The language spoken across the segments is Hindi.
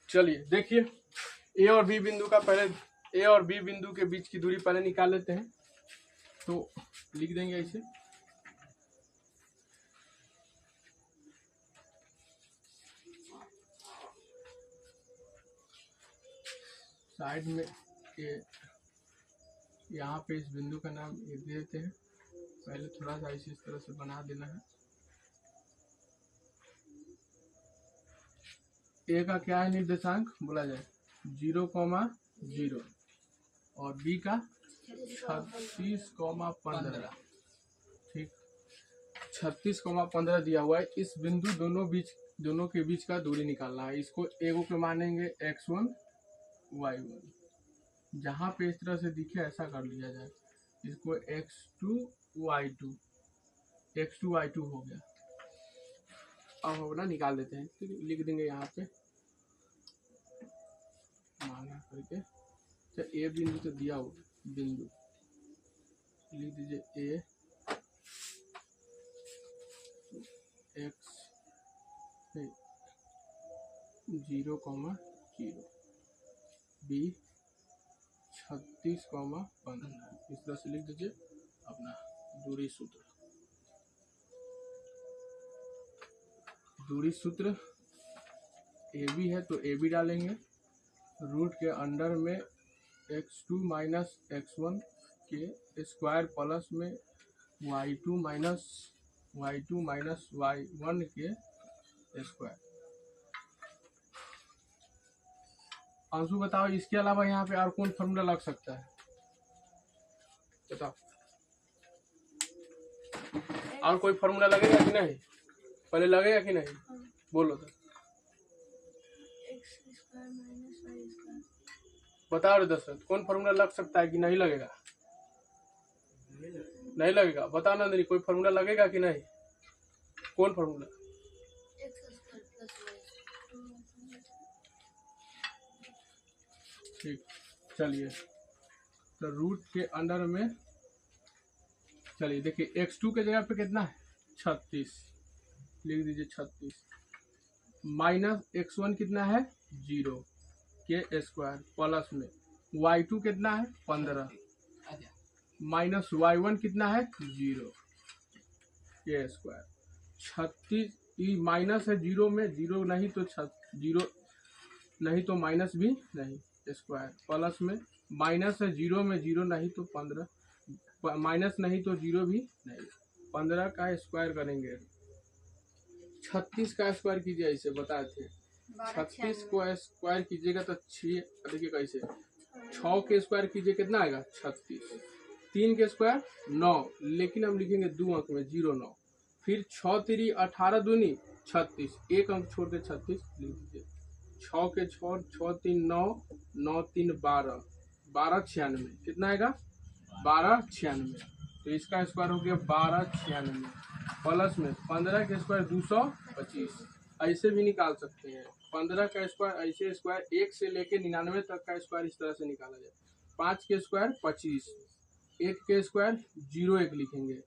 चलिए देखिए, ए और बी बिंदु का पहले ए और बी बिंदु के बीच की दूरी पहले निकाल लेते हैं। तो लिख देंगे ऐसे, साइड में ए, यहाँ पे इस बिंदु का नाम ए दे देते हैं। पहले थोड़ा सा इस तरह से बना देना है। ए का क्या है निर्देशांक बोला जाए, 0,0 और बी का 36,15। ठीक, 36,15 दिया हुआ है। इस बिंदु दोनों के बीच का दूरी निकालना है। इसको एगो के मानेंगे x1 y1, जहाँ पे इस तरह से दिखे ऐसा कर लिया जाए। इसको x2 y2 हो गया। अब अपना निकाल देते हैं। ठीक है, लिख देंगे यहाँ पे माना करके। तो ए बिंदु तो दिया हुआ बिंदु, लिख दीजिए ए x 0,0 बी 36,15, इस तरह से लिख दीजिए अपना दूरी सूत्र। दूरी सूत्र ए बी है तो ए बी डालेंगे, रूट के अंडर में x2 माइनस x1 के स्क्वायर प्लस में y2 माइनस y1 के स्क्वायर। अंशु बताओ, इसके अलावा यहाँ पे और कौन फॉर्मूला लग सकता है, बताओ। और कोई फॉर्मूला लगेगा कि नहीं, पहले लगेगा कि नहीं, बोलो तो बताओ रे दशरथ, कौन फॉर्मूला लग सकता है कि नहीं लगेगा? नहीं लगेगा, बताओ नंदिनी, कोई फॉर्मूला लगेगा कि नहीं? कौन फॉर्मूला? ठीक, चलिए तो रूट के अंडर में, चलिए देखिए x2 के जगह पे कितना है 36, लिख दीजिए 36, माइनस x1 कितना है 0 के स्क्वायर प्लस में y2 कितना है 15 माइनस y1 कितना है 0 के स्क्वायर। 36 माइनस है 0 में, 0 नहीं तो 0 नहीं तो माइनस भी नहीं, स्क्वायर प्लस में माइनस है 0 में, 0 नहीं तो 15, माइनस नहीं तो 0 भी नहीं, 15 का स्क्वायर करेंगे। 36 का स्क्वायर कीजिए, ऐसे बताए थे 36 को स्क्वायर कीजिएगा तो 6, देखिए कैसे 6 के स्क्वायर कीजिए कितना आएगा 36, 3 के स्क्वायर 9, लेकिन हम लिखेंगे 2 अंक में 0,9, फिर 6 3 18 दूनी 36, एक अंक छोड़ के 36 लिख दीजिए। 6 के 6 3 9, 9 3 12, 1296, कितना आएगा 1296। तो इसका स्क्वायर हो गया 1296 प्लस में 15 के स्क्वायर 225, ऐसे भी निकाल सकते हैं। 15 का स्क्वायर ऐसे स्क्वायर 1 से लेके 99 तक का स्क्वायर इस तरह से निकाला जाए। 5 के स्क्वायर 25, 1 के स्क्वायर 0 1 लिखेंगे,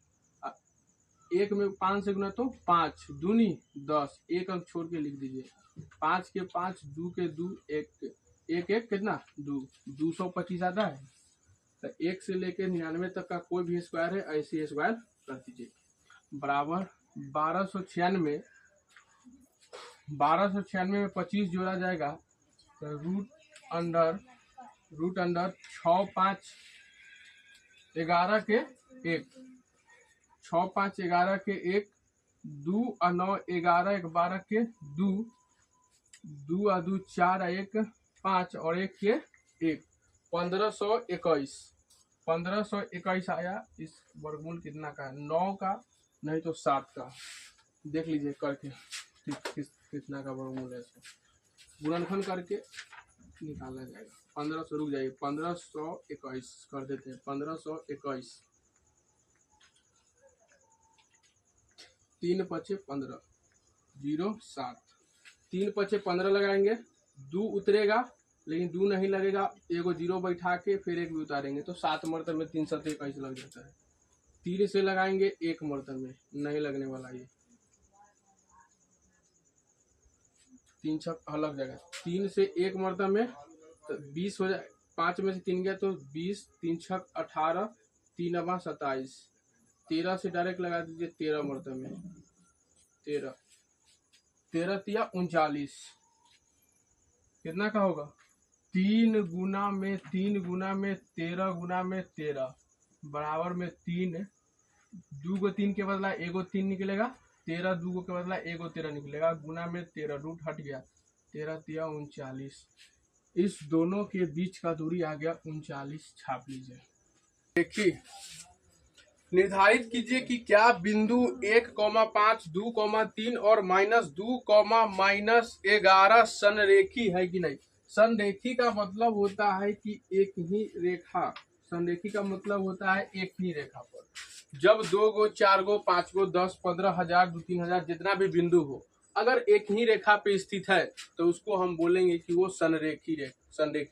1 में 5 से गुना तो 5 दूनी 10, एक अंक छोड़ के लिख दीजिए। 5 के 5, 2 के 2, 1 1 कितना 2, 225 आता है। तो 1 से लेके 99 तक का कोई भी स्क्वायर है ऐसे स्क्वायर कर दीजिए, बराबर 1296। 1296 में 25 जोड़ा जाएगा तो रूट अंडर 6 5 11 के 1, 6 5 11 के 1, 2 और 9 11 1 12 के 2, 2 और 2 4 1 5 और 1 के 1, 1521 आया। इस वर्गमूल कितना का है, 9 का नहीं तो 7 का, देख लीजिए करके कितना का वर्गमूल है। गुणनखंड करके निकाला जाएगा। 1500 रुक जाइए, 1521 कर देते हैं। 1521 3 पचे 15 0 7, 3 पचे 15 लगाएंगे, 2 उतरेगा लेकिन 2 नहीं लगेगा, एगो 0 बैठा के फिर 1 भी उतारेंगे तो 7 मरतब में 3 7 21 लग जाता है। 3 से लगाएंगे 1 मरतब में नहीं लगने वाला, ये 3 छक अलग जगह, 3 से 1 मरतबा में तो 20 हो जाए, 5 में से 3 गया तो 20, 3 छक 18, 3 अबा 27, 13 से डायरेक्ट लगा दीजिए 13 मरतबा में, 13 13 तिया 39, कितना का होगा 3 गुना में 3 गुना में 13 गुना में 13 बराबर में 3, 2 को 3 के बदला 1 को 3 निकलेगा, 13 2 को के बदला 1 को 13 निकलेगा, गुना में 13, रूट हट गया, 13 तिया 39, इस दोनों के बीच का दूरी आ गया 39, छाप लीजिए। देखिए निर्धारित कीजिए कि क्या बिंदु 1,5, 2,3 और -2, -11 संरेखी है कि नहीं। संरेखी का मतलब होता है कि एक ही रेखा, संरेखी का मतलब होता है एक ही रेखा पर जब 2 गो 4 गो 5 गो 10 15 हजार 2-3 हजार जितना भी बिंदु हो, अगर एक ही रेखा पे स्थित है तो उसको हम बोलेंगे कि वो संरेखी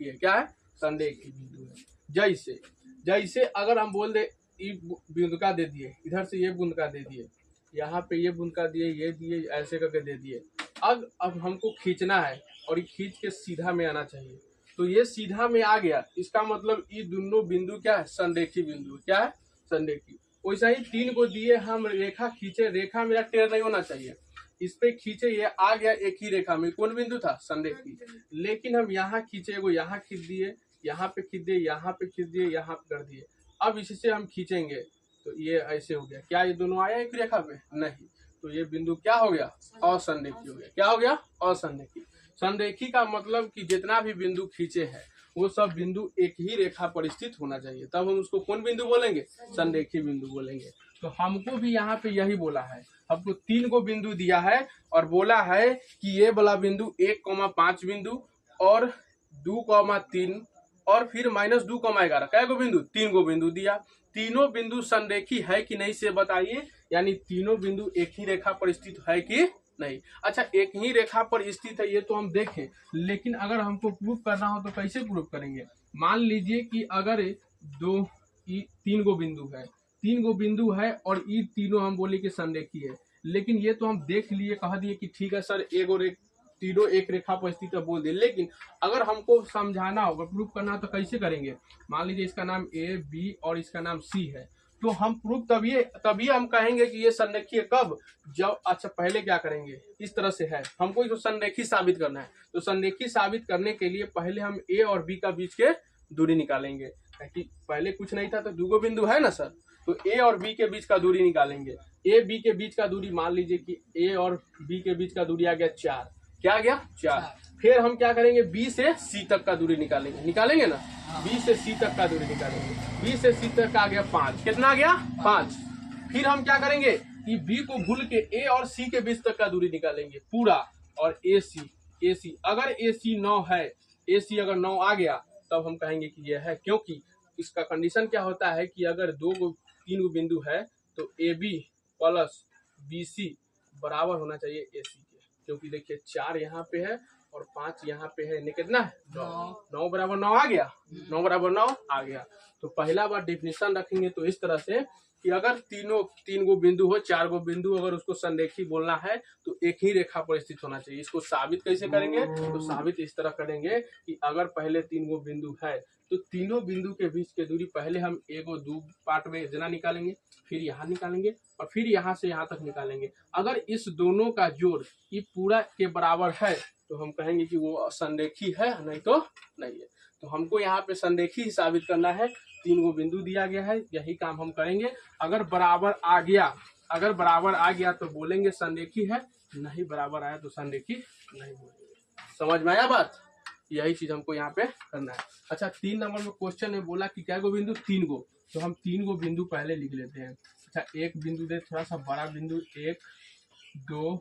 है। क्या है? संरेखी बिंदु है। जैसे जैसे अगर हम बोल दे बुंदका दे दिए, इधर से ये बुंदका दे दिए, यहाँ पे ये बुंदका दिए, ये दिए, ऐसे करके दे दिए। अब हमको खींचना है और ये खींच के सीधा में आना चाहिए, तो ये सीधा में आ गया, इसका मतलब ये दोनों बिंदु क्या है? संरेखी बिंदु। क्या है? संरेखी। वैसा ही 3 को दिए हम रेखा खींचे, रेखा मेरा टेढ़ नहीं होना चाहिए, इस पे खींचे, ये आ गया एक ही रेखा में, कौन बिंदु था? संरेखी। लेकिन हम यहाँ खींचे, वो यहाँ खींच दिए, यहाँ पे खींच दिए, यहाँ पे खींच दिए, यहाँ पे कर दिए। अब इससे हम खींचेंगे तो ये ऐसे हो गया, क्या ये दोनों आया एक रेखा पे? नहीं, तो ये बिंदु क्या हो गया? असंरेखी हो गया। क्या हो गया? असंरेखी। संरेखी का मतलब कि जितना भी बिंदु खींचे हैं वो सब बिंदु एक ही रेखा पर स्थित होना चाहिए, तब हम उसको कौन बिंदु बोलेंगे? संरेखी बिंदु बोलेंगे। तो हमको भी यहाँ पे यही बोला है, हमको 3 को बिंदु दिया है और बोला है कि ये वाला बिंदु 1,5 बिंदु और 2,3 और फिर -2,11 कै गो बिंदु? 3 गो बिंदु दिया। तीनों बिंदु संरेखी है कि नहीं से बताइए, यानी तीनों बिंदु एक ही रेखा पर स्थित है कि नहीं। अच्छा, एक ही रेखा पर स्थित है ये तो हम देखें, लेकिन अगर हमको प्रूफ करना हो तो कैसे प्रूफ करेंगे? मान लीजिए कि अगर 3 गो बिंदु है, 3 गो बिंदु है और ये तीनों हम बोले कि संरेखी है, लेकिन ये तो हम देख लिए, कह दिए कि ठीक है सर तीनों एक रेखा पर स्थित है बोल दिए, लेकिन अगर हमको समझाना होगा, प्रूफ करना हो तो कैसे करेंगे? मान लीजिए इसका नाम ए, बी और इसका नाम सी है, तो हम प्रूफ तभी हम कहेंगे कि ये संरेखी है। कब? जब, अच्छा पहले क्या करेंगे, इस तरह से है, हमको जो संरेखी साबित करना है, तो संरेखी साबित करने के लिए पहले हम ए और बी का बीच के दूरी निकालेंगे, कि पहले कुछ नहीं था तो 2 गो बिंदु है ना सर, तो ए और बी के बीच का दूरी निकालेंगे। ए बी के बीच का दूरी, मान लीजिए कि ए और बी के बीच का दूरी आ गया 4, क्या आ गया? 4। फिर हम क्या करेंगे? बी से सी तक का दूरी निकालेंगे ना, बी से सी तक का दूरी निकालेंगे, बी से सी तक का आ गया 5, कितना आ गया? 5। फिर हम क्या करेंगे कि बी को भूल के ए और सी के बीच तक का दूरी निकालेंगे पूरा, और ए सी अगर ए सी 9 है, ए सी अगर 9 आ गया तब हम कहेंगे कि यह है, क्योंकि इसका कंडीशन क्या होता है कि अगर 3 गो बिंदु है तो A B plus B C बराबर होना चाहिए ए सी के, क्योंकि देखिए 4 यहाँ पे है और 5 यहाँ पे है, कितना है? 9 बराबर 9 आ गया, 9 बराबर 9 आ गया। तो पहला बार डेफिनेशन रखेंगे तो इस तरह से कि अगर 3 गो बिंदु हो, 4 गो बिंदु, अगर उसको संरेखी बोलना है तो एक ही रेखा पर स्थित होना चाहिए। इसको साबित कैसे करेंगे? तो साबित इस तरह करेंगे कि अगर पहले 3 गो बिंदु है तो तीनों बिंदु के बीच के दूरी पहले हम 2 पार्ट में जना निकालेंगे, फिर यहाँ निकालेंगे और फिर यहाँ से यहाँ तक निकालेंगे। अगर इस दोनों का जोड़ ये पूरा के बराबर है तो हम कहेंगे कि वो संरेखी है, नहीं तो नहीं है। तो हमको यहाँ पे संरेखी ही साबित करना है, 3 गो बिंदु दिया गया है, यही काम हम करेंगे। अगर बराबर आ गया तो बोलेंगे संरेखी है, नहीं बराबर आया तो संरेखी नहीं बोलेंगे। समझ में आया बात? यही चीज हमको यहाँ पे करना है। अच्छा, 3 नंबर में क्वेश्चन में बोला कि क्या गो बिंदु? 3 गो, तो हम 3 गो बिंदु पहले लिख लेते हैं। अच्छा, एक बिंदु दे, थोड़ा सा बड़ा बिंदु, 1 2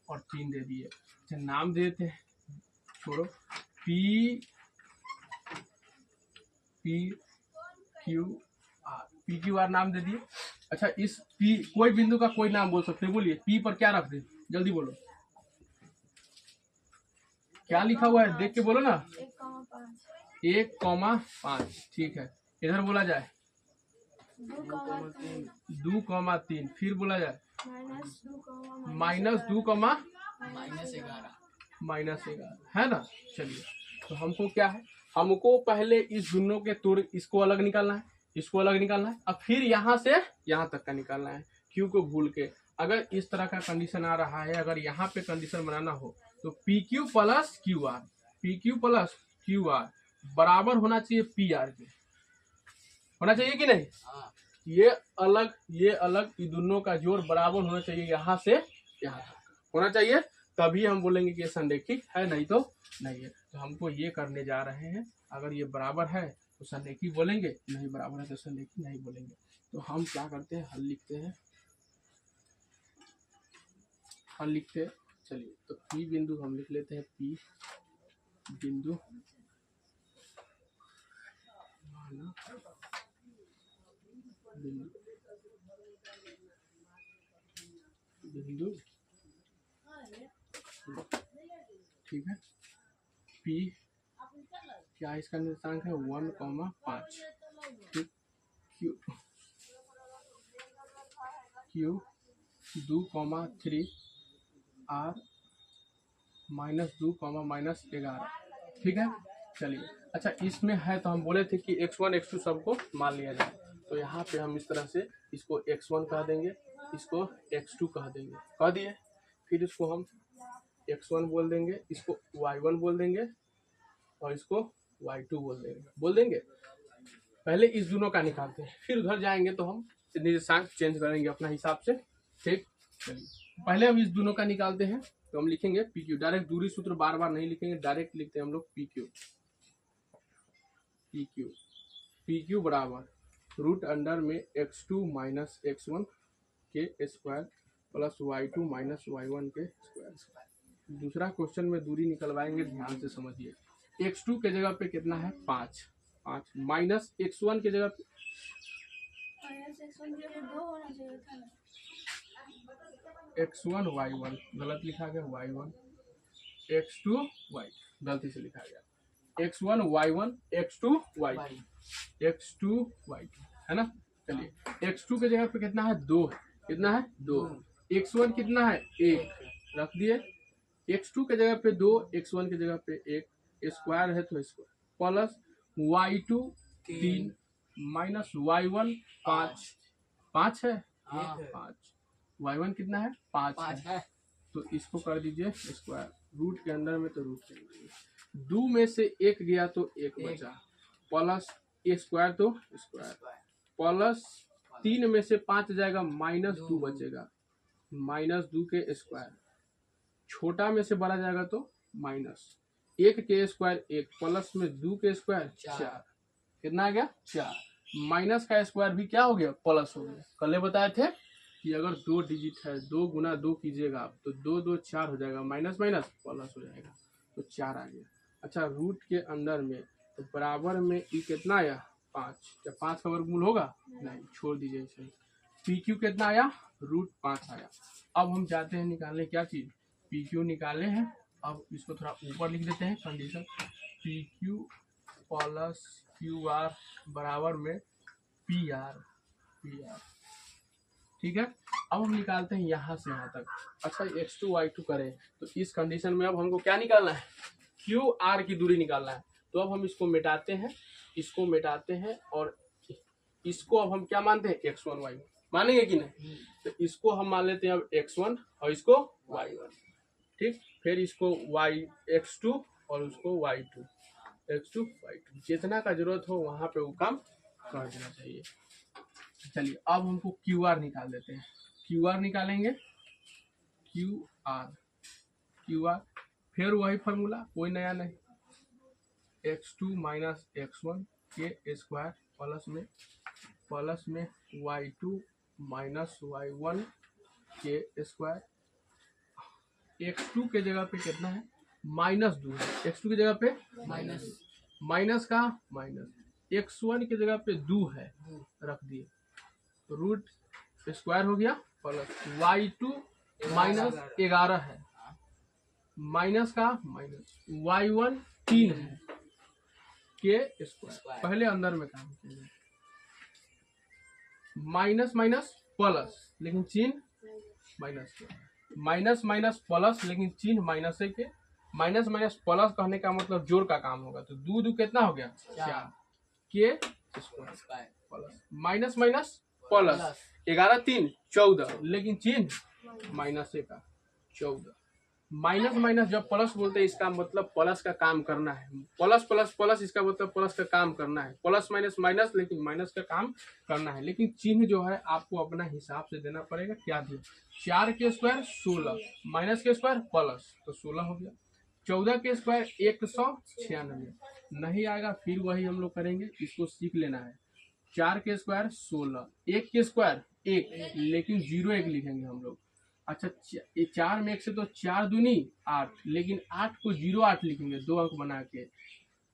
और 3 दे दिए। अच्छा, नाम देते हैं, छोड़ो, पी क्यू आर नाम दे दिए। अच्छा, इस पी, कोई बिंदु का कोई नाम बोल सकते हैं, बोलिए पी पर क्या रख दे, जल्दी बोलो, क्या लिखा हुआ है, देख के बोलो ना। 1,5, ठीक है। इधर बोला जाए 2,3, फिर बोला जाए -2, -11, -11 है ना। चलिए, तो हमको क्या है, हमको पहले इस दोनों के तोड़ इसको अलग निकालना है, इसको अलग निकालना है, अब फिर यहाँ से यहाँ तक का निकालना है। क्यू को भूल के अगर इस तरह का कंडीशन आ रहा है, अगर यहाँ पे कंडीशन बनाना हो तो P Q plus Q R, P Q plus Q R बराबर होना चाहिए पी आर के, होना चाहिए कि नहीं। ये अलग ये दोनों का जोड़ बराबर होना चाहिए, यहाँ से यहाँ तक होना चाहिए, तभी हम बोलेंगे कि ये संरेखिक है, नहीं तो नहीं है। तो हमको ये करने जा रहे हैं, अगर ये बराबर है तो संरेखिक बोलेंगे, नहीं बराबर है तो संरेखिक नहीं बोलेंगे। तो हम क्या करते हैं, हल लिखते हैं, हल लिखते हैं। चलिए, तो पी बिंदु हम लिख लेते हैं, पी बिंदु बिंदु ठीक है। पी क्या इसका निर्देशांक है 1,5, ठीक। क्यू क्यू 2,3 आर -2, -11, ठीक है। चलिए, अच्छा इसमें है तो हम बोले थे कि x1 x2 सबको मान लिया जाए, तो यहाँ पे हम इस तरह से इसको x1 कह देंगे, इसको x2 कह देंगे, कह दिए। फिर इसको हम x1 बोल देंगे, इसको y1 बोल देंगे और इसको y2 बोल देंगे। पहले इस दोनों का निकालते हैं, फिर उधर जाएंगे तो हम निर्देशांक चेंज करेंगे अपना हिसाब से, ठीक। चलिए, पहले हम इस दोनों का निकालते हैं, तो हम लिखेंगे पी क्यू, डायरेक्ट दूरी सूत्र बार बार नहीं लिखेंगे, डायरेक्ट लिखते हैं हम लोग P Q, P Q, P Q बराबर रूट अंडर में x2 माइनस x1 के square plus y2 minus y1 के स्क्वायर। दूसरा क्वेश्चन में दूरी निकलवाएंगे, ध्यान से समझिए। x2 के जगह पे कितना है 5 माइनस x1 के जगह पे x1 y1 गलत लिखा गया, y1 x2 y गलती से लिखा गया, x1 y1 x2 y2 x2 y2 है ना। चलिए, x2 के जगह पे कितना है 2, कितना है 2, x1 कितना है 1 रख दिए, x2 के जगह पे 2, x1 के जगह पे 1, स्क्वायर है तो square, plus y2 3 minus y1 5 है, 5 y1 कितना है 5 है, तो इसको कर दीजिए स्क्वायर, रूट के अंदर में तो रूट के अंदर में 2 में से 1 गया तो 1 बचा, प्लस ए स्क्वायर तो स्क्वायर, प्लस 3 में से 5 जाएगा -2 बचेगा, -2 के स्क्वायर, छोटा में से बड़ा जाएगा तो माइनस 1 के स्क्वायर 1, प्लस में 2 के स्क्वायर 4, कितना आ गया 4, माइनस का स्क्वायर भी क्या हो गया प्लस हो गया। कल बताए थे कि अगर 2 डिजिट है 2 गुना 2 कीजिएगा आप तो 2 2 4 हो जाएगा, माइनस माइनस प्लस हो जाएगा, तो 4 आ गया। अच्छा, रूट के अंदर में तो बराबर में ई कितना आया 5, क्या 5 का वर्गमूल होगा, नहीं, छोड़ दीजिए इसे। पी क्यू कितना आया √5 आया। अब हम जाते हैं निकालने क्या चीज, पी क्यू निकाले हैं, अब इसको थोड़ा ऊपर लिख देते हैं condition, P Q plus Q R बराबर में पी आर, ठीक है। अब हम निकालते हैं यहाँ से यहाँ तक। अच्छा, x2 y2 करें तो इस कंडीशन में अब हमको क्या निकालना है, क्यू आर की दूरी निकालना है। तो अब हम इसको मिटाते हैं, इसको मिटाते हैं और इसको अब हम क्या मानते हैं x1 y1 मानेंगे कि नहीं, तो इसको हम मान लेते हैं अब x1 और इसको y1, ठीक। फिर इसको x2 और उसको y2, x2 y2, जितना का जरूरत हो वहां पे वो काम कर देना चाहिए। चलिए, अब हमको क्यू आर निकाल देते हैं, क्यू आर निकालेंगे, क्यू आर फिर वही फार्मूला, कोई नया नहीं, x2 माइनस x1 के स्क्वायर प्लस में y2 माइनस y1 के स्क्वायर, x2 के जगह पे कितना है -2 है, x2 की जगह पे माइनस का माइनस, x1 की जगह पे 2 है रख दिए, तो रूट स्क्वायर हो गया, प्लस y2 -11 है, माइनस का माइनस, y1 3 है के स्क्वायर, पहले अंदर में काम किया, माइनस माइनस प्लस लेकिन चिन्ह माइनस के, माइनस माइनस प्लस लेकिन चिन्ह माइनस के, माइनस माइनस प्लस कहने का मतलब जोड़ का काम होगा, तो दो दो कितना हो गया 4 के square plus minus minus plus 11 3 14, लेकिन चिन्ह माइनस का 14। माइनस माइनस जब प्लस बोलते हैं इसका मतलब प्लस का काम करना है, प्लस प्लस प्लस इसका मतलब प्लस का काम करना है, प्लस माइनस माइनस लेकिन माइनस का काम करना है। लेकिन चिन्ह जो है आपको अपना हिसाब से देना पड़ेगा। क्या दिया 4 के स्क्वायर 16 माइनस के स्क्वायर प्लस तो 16 हो गया, 14 के स्क्वायर 196 नहीं आएगा, फिर वही हम लोग करेंगे, इसको सीख लेना है। 4 के स्क्वायर 16, 1 के स्क्वायर 1 लेकिन 0 1 लिखेंगे हम लोग। अच्छा 4 में 1 से तो 4 दूनी 8, लेकिन 8 को 0 8 लिखेंगे, 2 अंक बना के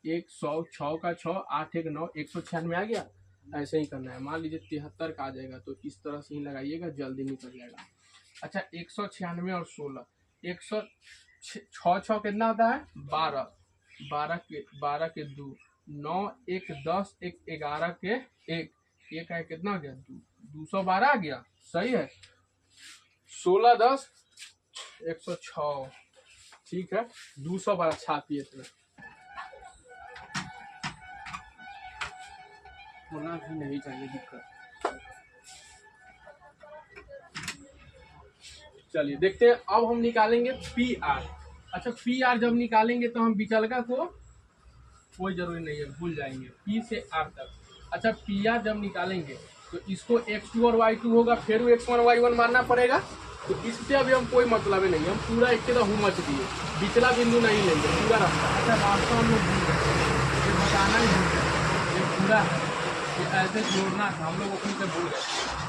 100 6 का 6 8 1 9 196 आ गया। ऐसे ही करना है। मान लीजिए 73 का आ जाएगा तो इस तरह से ही लगाइएगा, जल्दी निकल जाएगा। अच्छा 196 और 16 100 6 6 कितना होता है 12, 12 के 2 9 1 10 1 11 के 1 1 है कितना हो गया 212 आ गया, सही है। 16 10 106, ठीक है 212 छापिए इसमें, होना भी नहीं चाहिए दिक्कत। चलिए देखते हैं, अब हम निकालेंगे पी आर। अच्छा पी आर जब निकालेंगे तो हम विचलका को कोई जरूरी नहीं है, भूल जाएंगे पी से आर तक। अच्छा पी आर जब निकालेंगे तो इसको x2 और y2 होगा, फिर x1 y1 मानना पड़ेगा, तो इससे अभी हम कोई मतलब ही नहीं, हम पूरा एक तरह मच दिए, बिचला बिंदु नहीं लेंगे पूरा रास्ता। अच्छा रास्ता हम लोग भूल गए, ये बताना ही भूल गए, ये पूरा है, ये ऐसे जोड़ना था, हम लोग अपनी से भूल गए।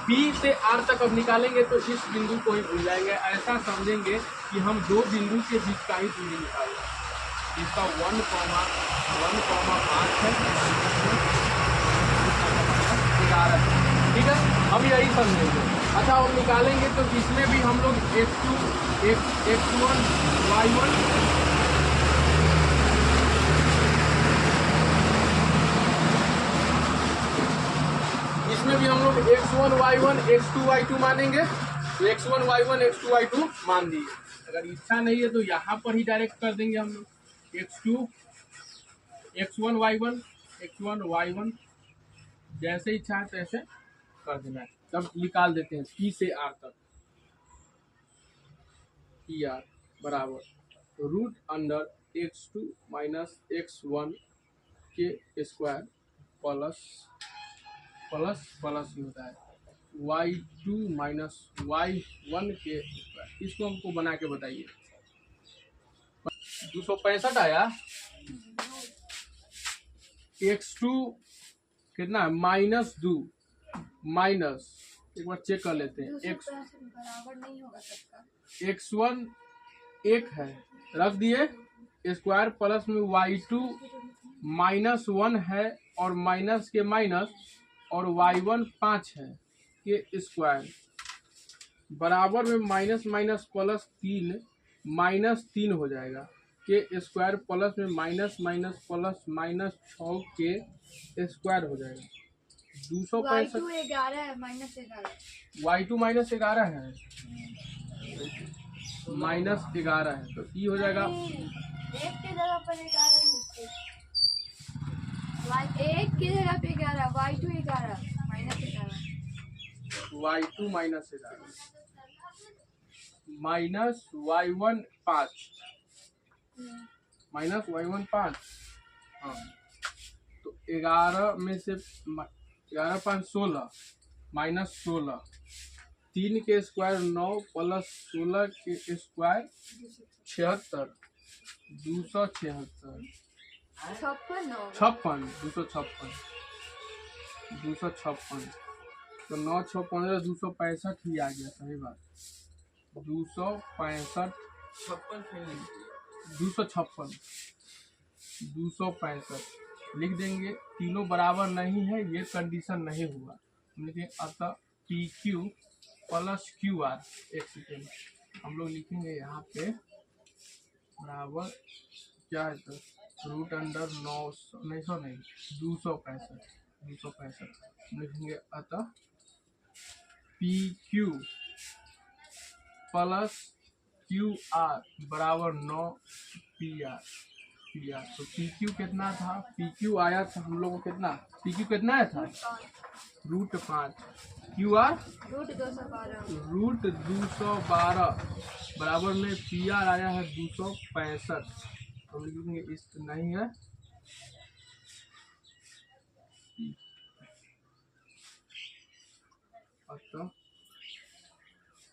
पी से आर तक अब निकालेंगे तो इस बिंदु को ही भूल जाएंगे, ऐसा समझेंगे कि हम दो बिंदु के बीच का ही दूरी निकाल रहे हैं। इसका 1 5 है, 11, ठीक है हम यही समझेंगे। अच्छा हम निकालेंगे तो इसमें भी हम लोग x1 y1 इसमें भी हम लोग x1 y1 x2 y2 मानेंगे, तो x1 y1 x2 y2 मान दिए। अगर इच्छा नहीं है तो यहाँ पर ही डायरेक्ट कर देंगे हम लोग x1 y1 जैसे इच्छा है तैसे कर देना है। तब निकाल देते हैं पी से आर तक, पी आर बराबर root under x2 minus x1 के स्क्वायर प्लस प्लस प्लस ही होता है y2 माइनस y1 के स्क्वायर। इसको हमको बना के बताइए। 265 आया, x2 कितना है -2 माइनस, एक बार चेक कर लेते हैं, बराबर नहीं होगा सबका। x1 1 है रख दिए स्क्वायर, प्लस में y2 -1 है और माइनस के माइनस और y1 5 है के स्क्वायर बराबर में माइनस माइनस प्लस 3 -3 हो जाएगा के स्क्वायर प्लस में माइनस माइनस प्लस -6 के स्क्वायर हो जाएगा। 265 11 है -11, y2 -11 है, -11 है तो ये हो जाएगा एक के जगह पर 11 लिखते, एक की जगह पे 11 y2 11 -11 y2 -11 minus y1 5 minus y1 5, हाँ तो 11 में से 11 5 16 -16, 3 के स्क्वायर 9 प्लस 16 के स्क्वायर 76, 276 256 तो 9 6 15 265 ही आ गया, सही बात 265 265 लिख देंगे। तीनों बराबर नहीं है, ये कंडीशन नहीं हुआ, लिखें अतः P Q plus Q R. एक सेकेंड हम लोग लिखेंगे यहाँ पे बराबर क्या है तो रूट अंडर 265 लिखेंगे अतः P Q plus Q R बराबर 9 पी आर। तो पी क्यू कितना था, पी क्यू आया था हम लोग को कितना, पी क्यू कितना आया था √5, क्यू आर √212 बराबर में पी आर आया है 265। हम लिखेंगे इस नहीं है,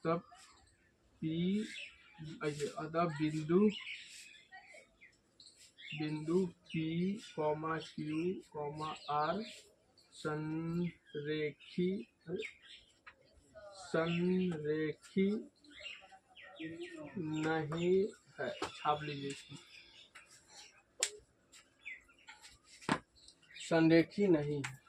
तब पी अतः बिंदु P, Q, R संरेखी नहीं है। छाप लीजिए, संरेखी नहीं है।